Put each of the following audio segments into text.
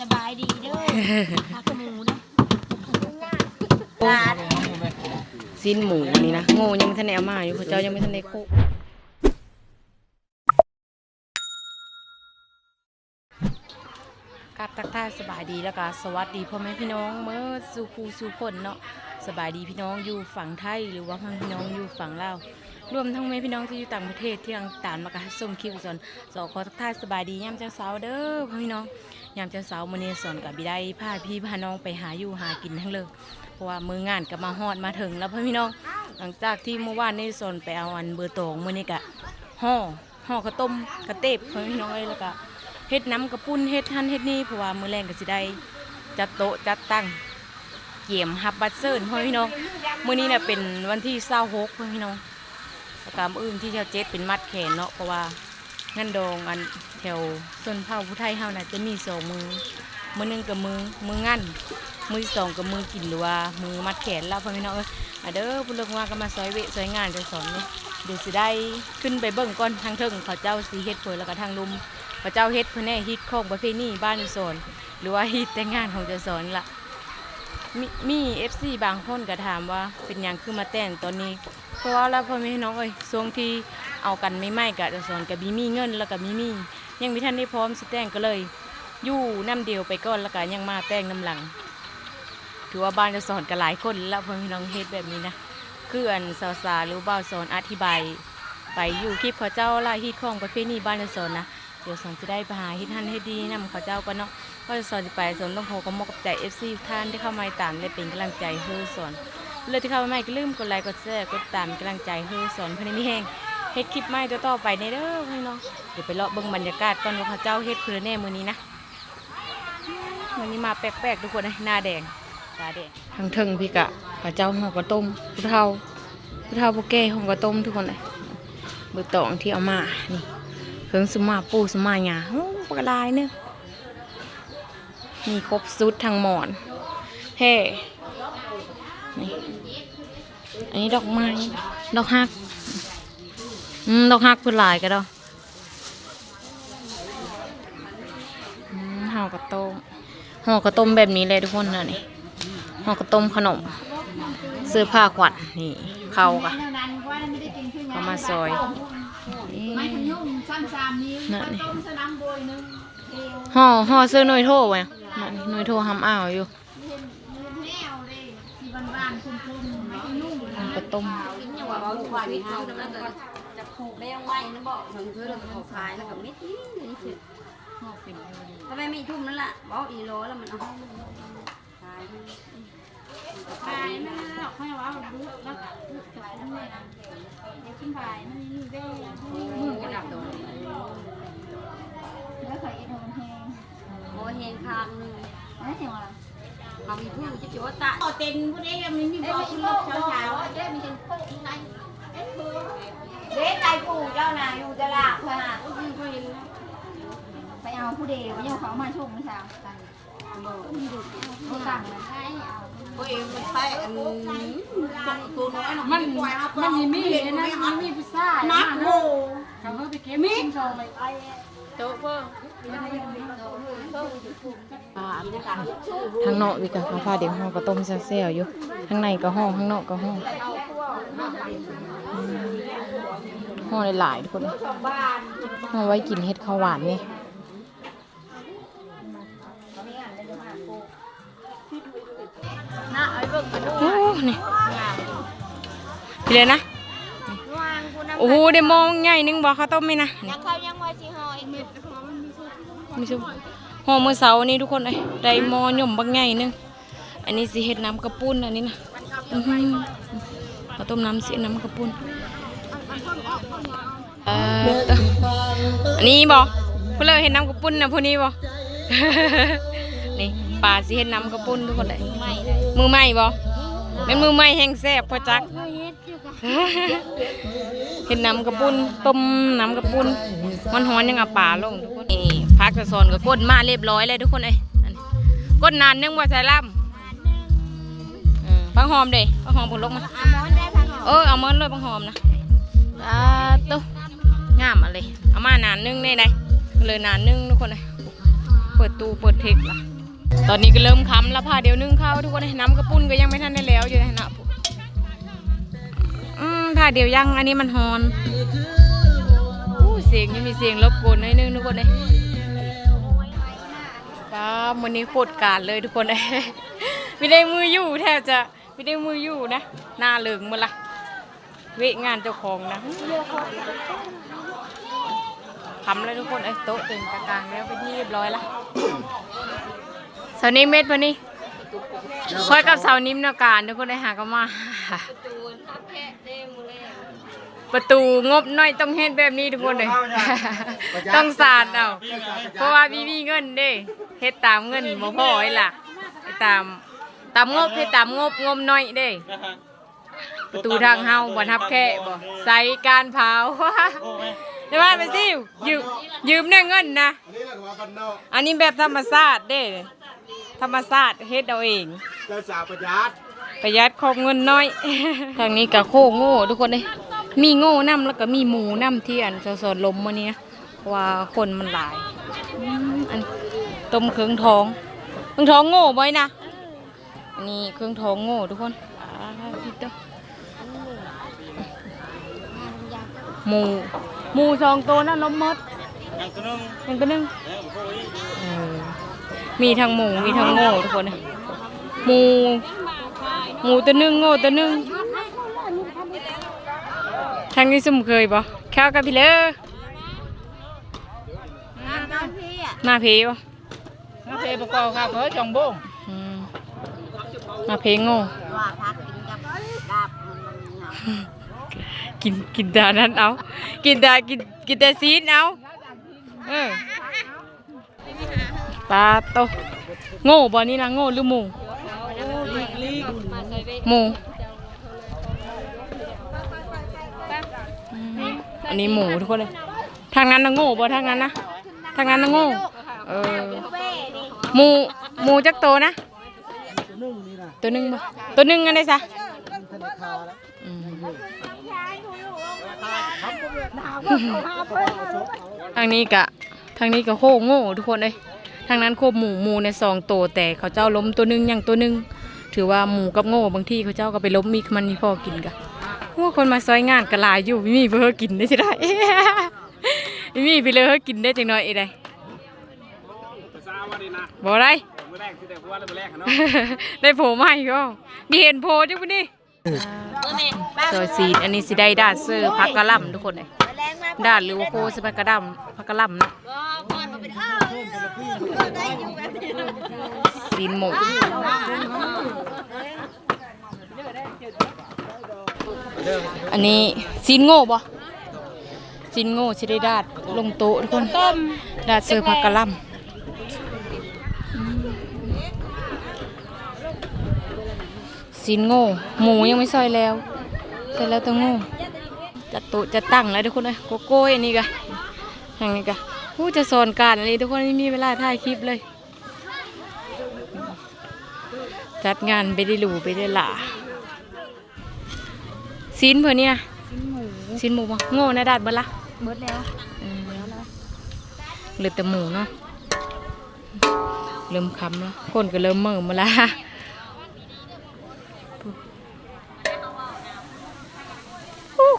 สบายดีเด้อผักหมูนะสิ้นหมูนี่นะโง่ยังไม่ทันได้เอามาอยู่พระเจ้ายังไม่ทันได้คุกับทักทายสบายดีแล้วก็สวัสดีพ่อแม่พี่น้องเมื่อสู่ครูสู่คนเนาะสบายดีพี่น้องอยู่ฝั่งไทยหรือว่าพี่น้องอยู่ฝั่งลาวรวมทั้งแม่พี่น้องที่อยู่ต่างประเทศที่ยังตามมากระส่งคลิปสอนขอทักทายสบายดียามเช้าเช้าเด้อพี่น้องยามเช้าเช้ามื้อนี้สอนกับบิได้พาพี่พาน้องไปหาอยู่หากินทั้งเลยเพราะว่ามืองานกับมาฮอดมาถึงแล้วพี่น้องหลังจากที่เมื่อวานนี้สอนไปเอาอันเบอร์ตองมื้อนี้กะห่อข้าวต้มกระเตบพี่น้องเอ้ยแล้วก็เฮ็ดน้ำกระปุ้นเฮ็ดหั่นเฮ็ดนี่เพราะว่ามื้อแรงก็สิได้จัดโต๊ะจัดตั้งเกี่ยมฮับบัตเซิร์นพี่น้องมื้อนี้เนี่ยเป็นวันที่26พี่น้องประกรรมอื่นที่เจ้าเจ็ดเป็นมัดแขนเนาะเพราะว่างั้นดองอันแถวส่วนเผ่าผู้ไทยเฮาน่ะจะมี2มือหนึ่งกับมืองั้นมือที่2กับมือกินหรือว่ามือมัดแขนแล้วพี่น้องเด้อผู้เลิกว่าก็มาซอยเวะซอยงานจะสอนเดี๋ยวสิได้ขึ้นไปเบิ่งก่อนทางเทิงเขาเจ้าสีเฮ็ดเผยแล้วก็ทางลุมเขาเจ้าเฮ็ดเพื่อแน่ฮิตของประเพณีบ้านสอนหรือว่าฮิตแต่งงานของจะสอนละมีFC บางคนก็ถามว่าเป็นยังคือมาแต่งตอนนี้เพราะว่าแล้วพ่อแม่น้องช่วงที่เอากันไม่ๆกับจะสอนกับมีเงินแล้วก็มียังมีท่านได้พร้อมสิแต่งก็เลยอยู่น้ำเดียวไปก่อนแล้วก็ยังมาแต่งน้ำหลังถือว่าบ้านจะสอนกันหลายคนแล้วพ่อแม่น้องเฮ็ดแบบนี้นะคืออันสาวๆหรือบ่าวสอนอธิบายไปอยู่คลิปเขาเจ้าลายฮิตของประเพณีบ้านจะสอนนะเดี๋ยวสอนจะได้ไปหาฮิตท่านให้ดีนำเขาเจ้าก็เนาะก็จะสอนไปสอนต้องขอกำมกับใจ FC ท่านที่เข้ามาตามและเป็นกำลังใจเพื่อสอนเลยที่เข้ามาใหม่ก็ลืมกดไลค์กดแชร์กดตามกำลังใจเพื่อสอนเพื่อนมีแห้งเฮ็ดคลิปใหม่ต่อไปในเด้อพี่น้องเดี๋ยวไปเลาะเบิ่งบรรยากาศก่อนว่าเขาเจ้าเฮ็ดเพื่อแน่มื้อนี้นะวันนี้มาแปลกๆทุกคนหน้าแดงตาแดงทางเทิงพี่กะเขาเจ้าห่อกระต้มผู้เฒ่าผู้แก่ห่อกระต้มทุกคนเลยเบอร์ตองที่เอามานี่เครื่องสมาปูสมาหยาปลาลายเนี่ยมีครบซุดทางหมอนเฮ้นี่อันนี้ดอกไม้ดอกฮักดอกฮักเป็นลายกันดอกห่อกระต้มแบบนี้เลยทุกคนนะนี่ห่อกระต้มขนมเสื้อผ้าขวัญนี่เข้ากันเอามาซอยนั่นนี่ห่อเสื้อหน่วยโทไว้นั่นหน่วยโททำอ้าวอยู่กระต้มจะผูกได้ยังไงนะบอกถึงเพื่อนเราขายแล้วกับมิดนี่เฉยทำไมมีทุ่มนั่นแหละบอกอีโลแล้วมันเอาขายไม่หรอกให้ว่าดูแล้วดูกับนั่นเลยนะเดี๋ยวขึ้นไปมันมีได้มือกระดับโดนแล้วขายเอ็นมันแห้งโอ้แห้งคางนึงนั่นเห็นว่าเขามีผู้จะจุดตาเต็นผู้ใดยังมีบอกคุณลูกเช้าเจ๊มีเป็นผู้ไงเด็กใจผู้เจ้านาอยู่จะลาเพื่อหาไปเอาผู้เดียวเนี่ยเขามาชมไม่ใช่เขาสั่งมันให้เอาตัวเองมันแตะตัวน้อยมันมีเห็นนะมันมีพิซซ่านักโมเขาไปเก็บมีโชว์ไปโต๊ะเพิ่มทางนอกวิกะเขาพาเดี๋ยวห่อกระต้มแซ่บๆอยู่ข้างในก็ห่อข้างนอกก็ห่อหลายๆทุกคนห่อไว้กินเห็ดข้าวหวานนี่โอ้นี่พี่เลยนะโอ้โหเดี๋ยวมองใหญ่นึงบอกข้าวต้มไหมนะมีซุปห่อมือเสาร์นี่ทุกคนเลยได้มอหย่อมบางใหญ่นึงอันนี้สิเห็ดน้ำกระปุ้นอันนี้นะข้าวต้มน้ำเสียน้ำกระปุ้นอันนี้บอกเพื่อเห็ดน้ำกระปุ้นนะพวกนี้บอกนี่ปลาสิเห็ดน้ำกระปุ้นทุกคนเลยมือใหม่บอกเป็นมือใหม่แห้งแซ่บพอจักเห็ดน้ำกระปุ้นต้มน้ำกระปุ้นมันฮ้อนยังเอาปลาลงทุกคนพักจะสอนก็ก้นมาเรียบร้อยเลยทุกคนเลยก้นนานนึงว่าใส่ล่ำบางหอมเด้บางหอมผลลงมาเอามอนเลยบางหอมนะตุ๊ งามอะไรเอามาหนานนึงได้ได้เลยหนานนึงทุกคนเลยเปิดตู้เปิดเทคละตอนนี้ก็เริ่มค้ำแล้วผ้าเดียวนึ่งข้าวทุกคนเลยน้ำกระปุ้นก็ยังไม่ทันได้แล้วอยู่ในหน้าผ้าเดียวยังอันนี้มันฮอนเสียงยังมีเสียงรบกวนนิดนึงทุกคนเลยป้าวันนี้โคตรการเลยทุกคนเลยไม่ได้มืออยู่แทบจะไม่ได้มืออยู่นะหน้าเหลืองหมดละเวะงานเจ้าของนะทำเลยทุกคนโต๊ะเต็มกลางแล้วเป็นที่เรียบร้อยละเสานิ่มเม็ดวันนี้คอยกับเสานิ่มนาการทุกคนได้หากันมาประตูงบน้อยต้องเฮ็ดแบบนี้ทุกคนเลยต้องสาดเอาเพราะว่ามีเงินเด้เฮ็ดตามเงินบ่พอไอ้ล่ะตามงบเฮ็ดตามงบน้อยเด้ประตูทางเฮาบ่ทับแค่บ่ใส่การเผาใช่ไหมไปซิยืมเนี่ยเงินนะอันนี้แบบธรรมชาติเด้ธรรมชาติเฮ็ดเอาเองประหยัดครบเงินน้อยทางนี้ก็โคโง่ทุกคนเลยมีโง่น้ำแล้วก็มีหมูน้ำที่อันสดลมวันนี้ว่าคนมันหลายอันต้มเครื่องท้องโง่ไว้นะอันนี้เครื่องท้องโง่ทุกคนพี่เต้หมู2 ตัวนั่นล้มมดยังตัวนึงมีทั้งหมูมีทั้งโง่ทุกคนเลยหมูตัวนึงโง่ตัวนึงทางนี้สุ่มเคยบ่ข้าวกับพี่เลยมาเพย์บ่มาเพย์ประกอบข้าวเผอจองบ้งมาเพย์โง่กินแต่นั้นเอากินแต่ซีนเอาปลาโตโง่บ่นี่นะโง่หรือหมูอันนี้หมูทุกคนเลยทางนั้นนะโง่บ่ทางนั้นนะโง่หมูจักโตนะตัวนึงบ่ตัวนึงอันไหนซะทางนี้ก็โคโง่ทุกคนเลยทางนั้นโคหมูใน2 ตัวแต่เขาเจ้าล้มตัวนึงอย่างตัวนึงถือว่าหมูกับโง่บางที่เขาเจ้าก็ไปล้มมีมันมีพอกินกันว่าคนมาซอยงานกระลายอยู่มีเพื่อกินได้ใช่ไหมมีไปเลยกินได้จังหน่อยได้บอกอะไรได้โผล่มาอีกก็มีเห็นโผล่จังปุ่นนี่ซอยซีอันนี้สิได้ดาดเซอร์พักกะล่ำทุกคนเลยดาดหรือว่าโคสพักกะล่ำนะซีนหมูอันนี้ซีนโง่บ่ซีนโง่สิได้ดาดลงโต๊ะทุกคนดาดเซอร์พักกะล่ำซีนโง่หมูยังไม่ซอยแล้วเสร็จแล้วตัวโง่จัดโต๊ะจะตั้งแล้วทุกคนเลยโกโก้อันนี้กันอย่างนี้กันผู้จะสอนการอะไรทุกคนไม่มีเวลาถ่ายคลิปเลยจัดงานไปได้หรูไปได้หล่าซีนเพื่อนเนี่ยซีนหมูป่ะโง่นะดาดเบิดละเบิดแล้วเหลือแต่หมูเนาะเริ่มคำแล้วคนก็เริ่มเมื่อมาละ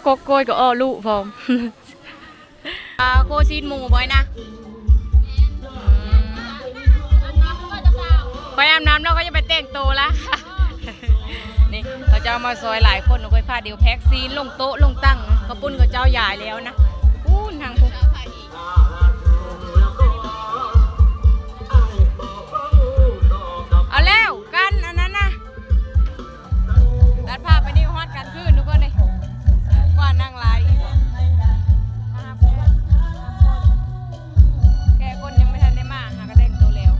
โกโก้ก็อ้อลูกพร้อมโคซีนหมูบ่อยนะไปอาบน้ำแล้วก็จะไปแต่งตัวละนี่เขาจะมาซอยหลายคนเอาไปผ้าเดียวแพ็กซีนลงโต๊ะลงตั้งกระปุ้นกับเจ้าใหญ่แล้วนะทางพวกเอาแล้วกันอันนั้นนะตัดภาพไปนี่ฮอดกันขึ้นทุกคนเลยว่านั่งไลฟ์แกคนยังไม่ทันได้มาหาก็แต่งตัวแล้ว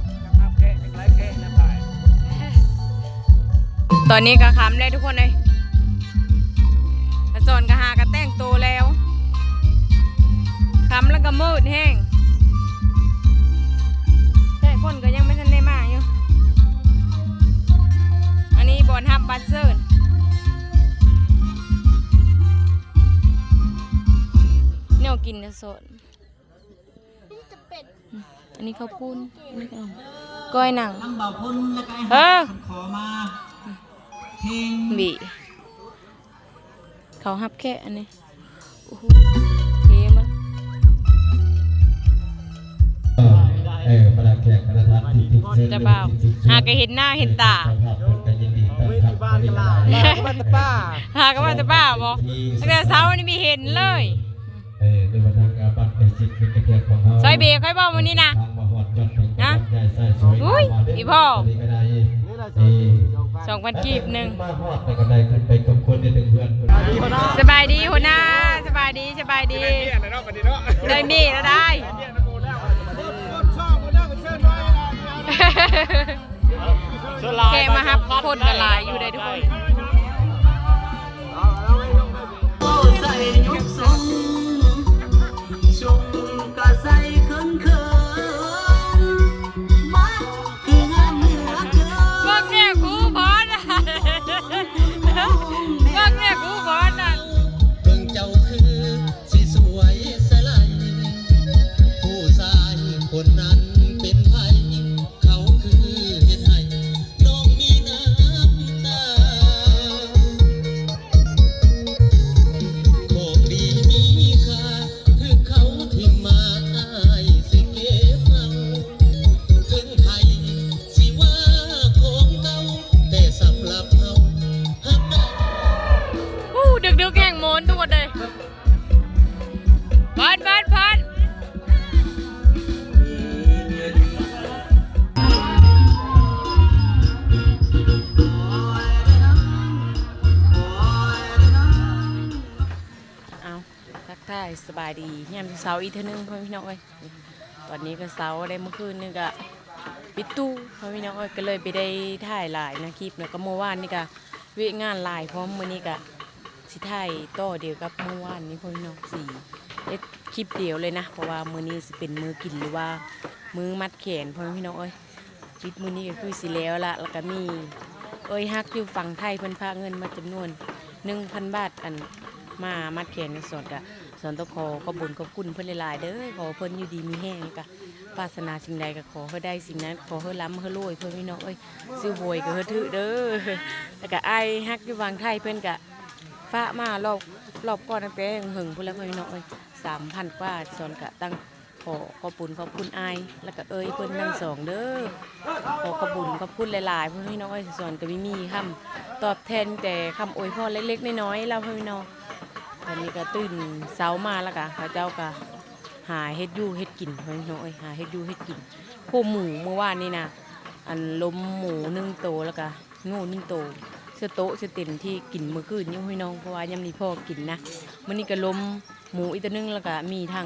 ตอนนี้ก็คำเลยทุกคนเลยกระสอนก็หาก็แต่งตัวแล้วคำแล้วก็มืดแห้งแต่คนก็ยังไม่ทันได้มาอยู่อันนี้บอลฮับบัสเซอร์เนี่ยกิน จะสดอันนี้ข้าวปุ้นอันนี้ขนมก้อยหนัง น้ำเบาพุ่นแล้วก็ไอ้ เออ ขอมาเพลง บีเขาหับแค่อันนี้โอ้โหเทมัน ประหลัดแขกประธานที่ จะเบาหากเห็นหน้าเห็นตา ยินดีต้อนรับบ้านกันลาบ้านตะป้า หากว่าจะบ้าบ่ตั้งแต่เช้านี่ไม่เห็นเลย ในวันทางการบัตรเป็นสิทธิ์เป็นกระเทียมของเรา ซอยเบรค่อยบอกวันนี้นะนะอุ้ยอีพ่อ2,000กีบหนึ่ง มาฮอดแต่ก็ได้ขึ้นไปกับคนที่เพื่อน สบายดีหัวหน้าสบายดีสบายดีได้มีแล้วได้แกมาฮับคนกันหลายอยู่ได้ทุกคน ใส่ยุกทรงชงก็ใส่เขินมันคืองามเหนือเกิน พวกเนี่ยกูพอนะพวกเนี่ยกูพอนะ เบิ่งเจ้าคือสิสวยสลายผู้ชายคนนั้นเป็นไผเขาคือเฮ็ดให้น้องมีน้ำตาของดีมีค่าคือเขาที่มาอ้ายสิเก็บเอาถึงไผสิว่าของเก่าแต่สำหรับเฮาฮักได้ ดึกแข่งโมนทุกคนเลยพันเอาทักทายสบายดียามเช้าอีกเท่านึงพ่อพี่น้องเอ้ยตอนนี้ก็เช้าได้เมื่อคืนนึงก็ปิดตู้พ่อพี่น้องเอ้ยก็เลยไปได้ถ่ายหลายนะคลิปแล้วก็เมื่อวานนี่ก็เวะงานหลายพร้อมมื้อนี้ก็สิถ่ายต่อเดียวกับเมื่อวานนี้พ่อพี่น้องเอ็ดคลิปเดียวเลยนะเพราะว่ามื้อนี้สิเป็นมื้อกินหรือว่ามื้อมัดแขนพ่อพี่น้องเอ้ยปิดมื้อนี้ก็คือสิแล้วละแล้วก็มีฮักอยู่ฝั่งไทยเพิ่นพาเงินมาจำนวน 1,000 บาทอันมามัดแขนในสอนกะสอนต้องขอบุญขอบคุณเพิ่นหลายๆเด้อขอเพิ่นอยู่ดีมีแห้งกะปรารถนาสิ่งใดก็ขอให้ได้สิ่งนั้นขอให้ล้ำให้รวยเพิ่นพี่น้องซื้อหวยก็ให้ถือเด้อแล้วก็ไอ้ฮักอยู่ฝั่งไทยเพิ่นกะฟ้ามารอบก่อนตั้งแต่หึงพุ่นแล้วพี่น้อง3,000 กว่าสอนกะตั้งขอบุญขอบคุณอายแล้วก็เพิ่นทั้งสองเด้อขอบุญขอบคุณหลายๆเพิ่นพี่น้องสอนก็มีคำตอบแทนแต่คำอวยพรเล็กๆน้อยๆแล้วพี่น้องตอนนี้ก็ตื่นเช้ามาแล้วกะพระเจ้าก็หาเฮ็ดอยู่เฮ็ดกินพี่น้องหาเฮ็ดอยู่เฮ็ดกินโคหมูเมื่อวานนี่นะอันล้มหมู1 โตแล้วก็โง่1 โตเสื้อโต๊ะเสื้อเต็นที่กินเมื่อคืนนี่พี่น้องเพราะว่ายามนี้พ่อกินนะมื้อนี้ก็ล้มหมูอีกตัวนึงแล้วก็มีทาง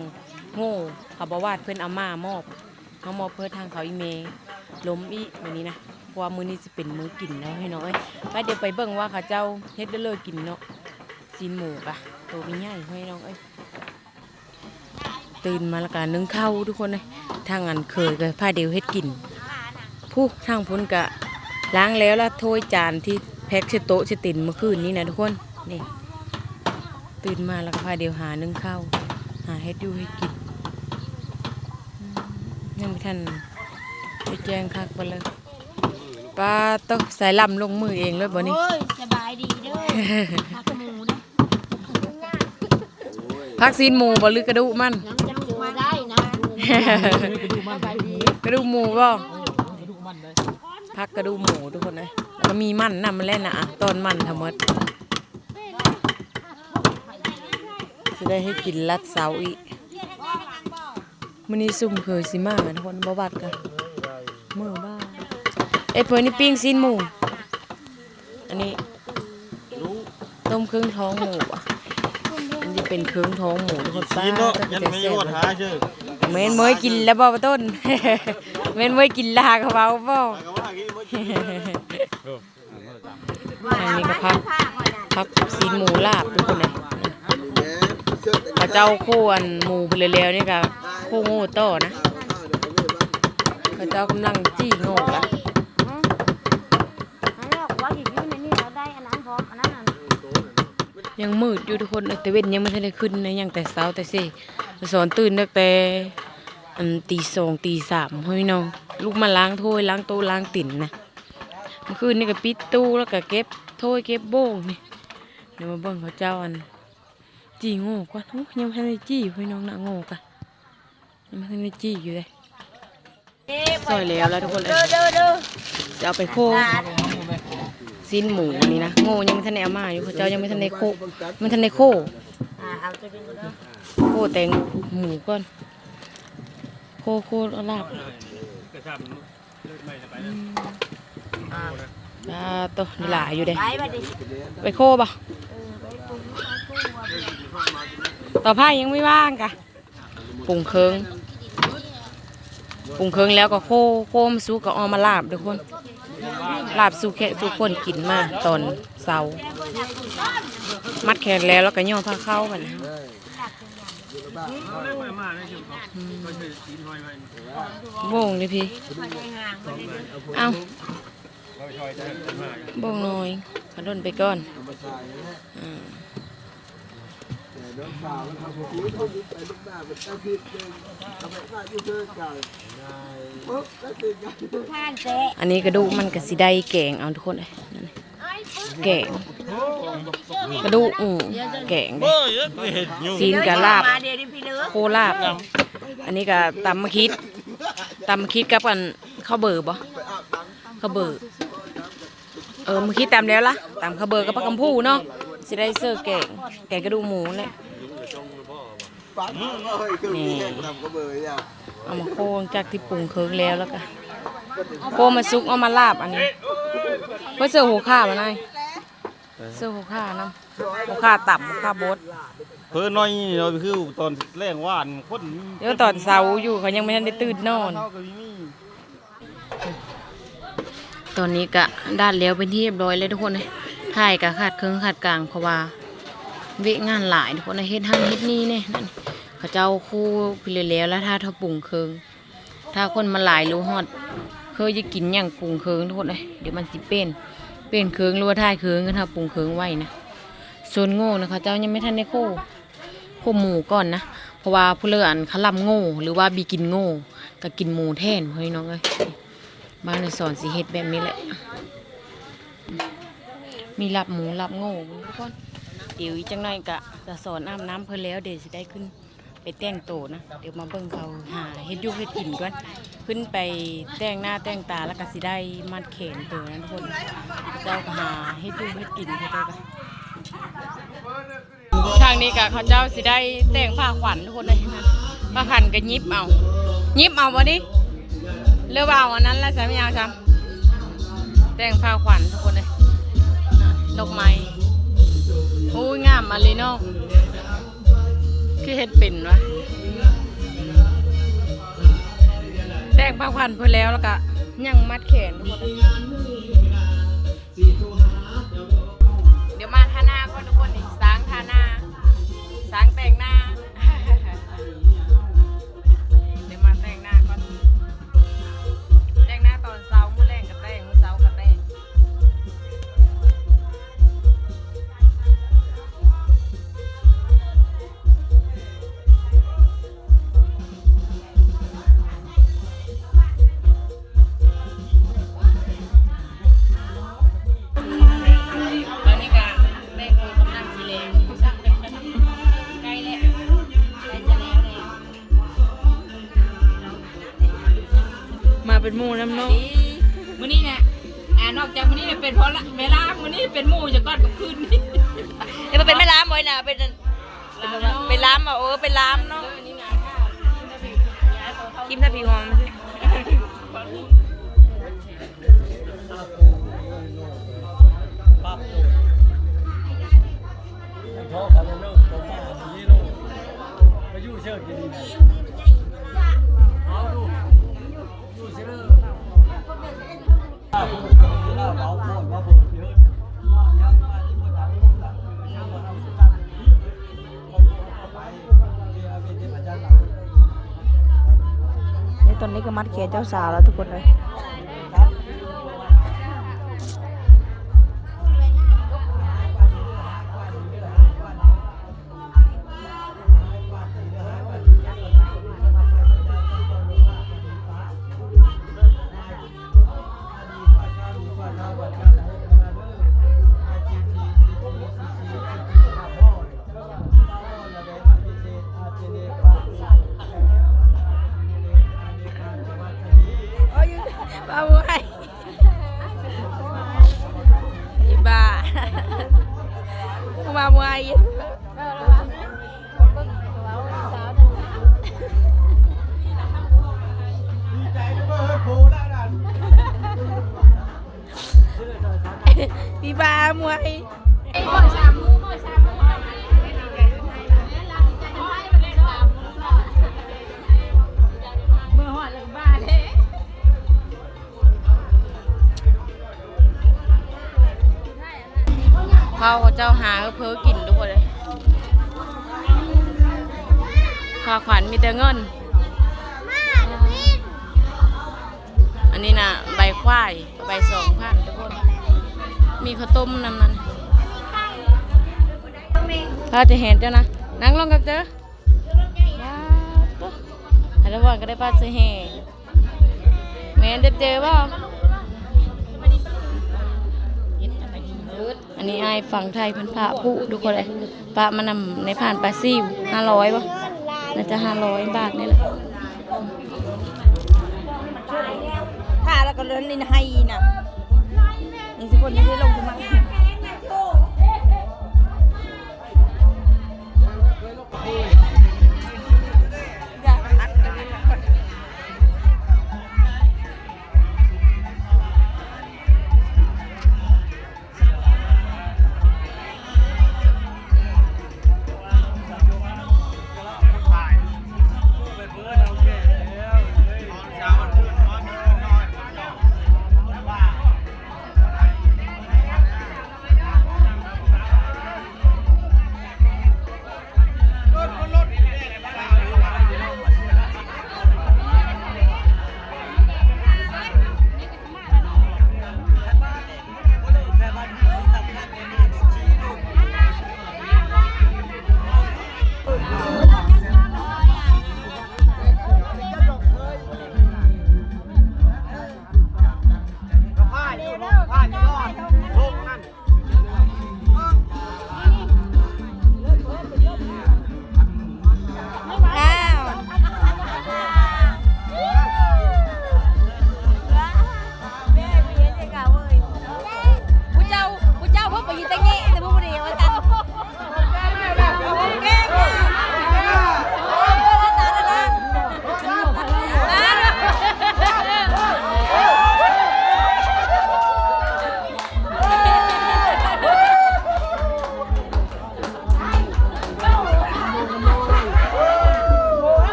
โง่เขาบอกว่าเพิ่นเอามามอบเพื่อทางเขาอีเมล้มอีแบบนี้นะเพราะว่ามื้อนี้สิเป็นมื้อกินแล้วพี่น้องไปเดี๋ยวไปเบิ่งว่าเขาเจ้าเฮ็ดได้เลยกินเนาะซีนหมูกะตัวมีใหญ่พี่น้องตื่นมาแล้วก็นึ่งข้าวทุกคนเลยทางอันเคยก็พาเดียวเฮ็ดกินผู้ทางพ้นกะล้างแล้วถ้วยจานที่แพ็คเชโต๊ะเชตินเมื่อคืนนี้นะทุกคนนี่ตื่นมาแล้วก็พาเดียวหานึ่งข้าวหาเฮ็ดอยู่เฮ็ดกินยังไม่ทันไปแจ้งคักไปเลยป้าต้องใส่ลำลงมือเองเลยบ่นี่ สบายดีเด้อผักหมูเด้อ พักซีนหมูบ่หรือกระดูกมัน ยังจังอยู่ได้นะสบายดี กระดูกหมูบ่พักกระดูกหมูทุกคนเลยแล้วก็มีมันนำมาเล่นนะตอนมันทั้งหมดจะได้ให้กินลัดเสาอีกมันนี่ซุ่มเคยสิมาทุกคนบ่บัดกันเมื่อบ้าเพื่อนนี่ปิ้งซีนหมูอันนี้ต้มเครื่องท้องหมูอันนี้เป็นเครื่องท้องหมูทุกคนป้าจะแซ่บเมนเมยกินแล้วบ่ปะต้นเมนเมยกินลากระเป๋าบ่อันนี้ก็พักซีนหมูลาบทุกคนเลยพระเจ้าโค่อันหมูไปเร็วๆนี่ก็โค่โง่ต่อนะพระเจ้ากำลังจี้โง่ละยังมืดอยู่ทุกคนแต่เว้นยังไม่ทันได้ขึ้นนะยังแต่เช้าแต่เซ่ สอนตื่นตั้งแต่ตี 2 ตี 3พี่น้องลูกมาล้างถ้วยล้างโต๊ะล้างติ่นนะเมื่อคืนนี่ก็ปิดตู้แล้วก็เก็บถ้วยเก็บโบ่งนี่เดี๋ยวมาเบิ่งเขาเจ้าจี้โง่กว่ายังไม่ทันได้จี้พี่น้องนะโง่กะยังไม่ทันได้จี้อยู่เลยซอยแล้วทุกคนเลยจะเอาไปโคสิ้นหมูนี่นะโง่ยังไม่ทันได้เอามาอยู่เขาเจ้ายังไม่ทันได้โคมันทันได้โคโคแตงหมูก่อนโคลาบตัวนี่หลายอยู่เด้ไปโคป่ะต่อไพ่ยังไม่ว่างกะปรุงเคิงแล้วก็โคมสู้ก็เอามาลาบทุกคนลาบสู้แค่สู้คนกินมาตอนเสาร์มัดแขนแล้วก็ย่อผ้าเข้าไปนะโบ่งเลยพี่เอาโบ่งหน่อยกระโดนไปก่อนอันนี้กระดูกมันก็สิได้แกงเอาทุกคนเลยแกงกระดูกแกงซีนกับลาบโคลาบอันนี้ก็ตำมะคิดกับกันข้าวเบอร์บ่ข้าวเบอร์มะคิดตำแล้วล่ะตำข้าวเบอร์กับปลากระพูเนาะสิได้เสิร์ฟแกงกระดูกหมูเลยนี่เอามาโค้งจากที่ปรุงเคิงแล้วก็โค้งมาซุกเอามาลาบอันนี้เพื่อเสิร์ฟหัวข่ามาหน่อยเสิร์ฟหัวข่าน้ำหัวข่าต่ำหัวข่าบดเพิ่นน้อยเราคือตอนแรงว่านคน เดี๋ยวตอนเช้าอยู่เขายังไม่ทันได้ตื่นนอนตอนนี้ก็ด้านแล้วเป็นที่เรียบร้อยเลยทุกคนเลยถ่ายกับขาดเครื่องขาดกลางเพราะว่าเวะงานหลายทุกคนเฮ็ดหั่นเฮ็ดนี่เนี่ยนั่นเขาเจ้าคู่ไปเลยแล้วถ้าปรุงเคิงถ้าคนมาหลายรู้ฮอดเคยจะกินอย่างปรุงเคิงทุกคนเลยเดี๋ยวมันสิเป็นเคิงหรือว่าถ่ายเคิงก็ถ้าปรุงเคิงไว้นะส่วนโง่นะเขาเจ้ายังไม่ทันได้โคหมูก่อนนะเพราะว่าผู้เลื่อนเขาลำโง่หรือว่าบีกินโง่ก็กินหมูแทนเฮ้ยน้องเอ้ยบ้านในสอนสีเฮ็ดแบบนี้แหละมีลับหมูลับโง่ทุกคนเดี๋ยวอีกจังหน่อยกะจะสอนอาบน้ำเพิ่นแล้วเดี๋ยวจะได้ขึ้นไปแต่งโตนะเดี๋ยวมาเบิ่งเขาหาเฮ็ดยุกเฮ็ดกินก่อนขึ้นไปแต่งหน้าแต่งตาแล้วก็สิได้มัดแขนเตอนะทุกคนเจ้าหาเฮ็ดยุกเฮ็ดกินเขาเจ้ากันทางนี้กะเขาเจ้าสิได้แต่งผ้าขวัญทุกคนเลยนะผ้าขวัญก็ยิบเอาบ่ดิเลือกเอาอันนั้นแล้วใช่ไหมเอาจ้ะแต่งผ้าขวัญทุกคนเลยดอกไม้โอ้ยงามมาเลยเนาะคือเห็ดปิ่นวะแต่งผ้าขวัญเพื่อแล้วก็ยังมัดแขนทุกคนเดี๋ยวมาทาหน้าก่อนทุกคนอีกสางทาหน้าสางแต่งหน้าเดี๋ยวมาแต่งหน้าก่อนแต่งหน้าตอนเช้ามื้อแรงกับแต่งมื้อเช้ากับแต่งเป็นหมูน้ำนกมื้อนี้เนี่ยนอกจากมื้อนี้เป็นเพราะเวลามื้อนี้เป็นหมูจะก้อนกับคืนนี้เดี๋ยวมันเป็นไม่ล้ามบ่อยนะเป็นล้ามอ่ะเป็นล้ามเนาะกินถ้าผีหอมตอนนี้ก็มัดแขนเจ้าสาวแล้วทุกคนเลย ป้ามวยอีบ้าป้ามวย ใจก็เฮ้ยโผล่แล้วนั่น พี่บ้ามวย เมื่อหอดเลยบ้าเลย เขาเจ้าหาเพิ่อกินทุกคนเลยข้าขวัญมีแต่เงิน อันนี้นะใบควายใบ2,000ทุกคน มีข้าวต้มนำนั้นถ้าจะเห็นเจ้านะนั่งลงกับเจ้าว้าวตุ๊กให้ระวังก็ได้ป้าเสแห่แม่เด็บเจอเปล่าอันนี้ไอ้ฝั่งไทยเป็นพระผู้ทุกคนเลยพระมานำในผ่านปลาซิว500ป่ะน่าจะ500 บาทนี่แหละถ้าแล้วก็เล่นลินไฮนะนี่ทุกคนไม่ได้ลงทุนมาก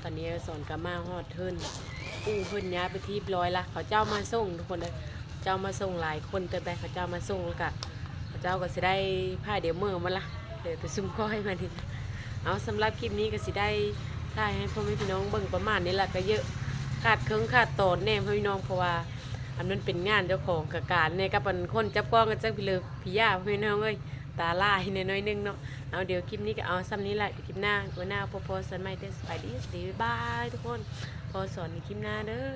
ตอนนี้สอนกามาฮอดเทินอู้เพิ่นย้ายไปที่ร้อยละเขาเจ้ามาส่งทุกคนเลยเจ้ามาส่งหลายคนแต่เขาเจ้ามาส่งแล้วก็เขาเจ้าก็สิได้ผ้าเดี๋ยวมือมาละเดี๋ยวไปซุ่มก้อยมาทีเอาสำหรับคลิปนี้ก็สิได้ถ่ายให้พ่อแม่พี่น้องเบิ่งประมาณนี้แหละก็เยอะขาดเครื่องขาดตอนแน่พ่อพี่น้องเพราะว่าอันนั้นเป็นงานเจ้าของกับการเนี่ยกับเป็นคนจับกล้องกันจังพี่เลิกพี่ย่าพ่อพี่น้องเอ้ยตาลายในน้อยนึงเนาะเอาเดี๋ยวคลิปนี้ก็เอาซ้ำนี้แหละคลิปหน้าวันหน้าพอสอนใหม่เด้อสบายดีบ๊ายบายทุกคนพอสอนในคลิปหน้าเด้อ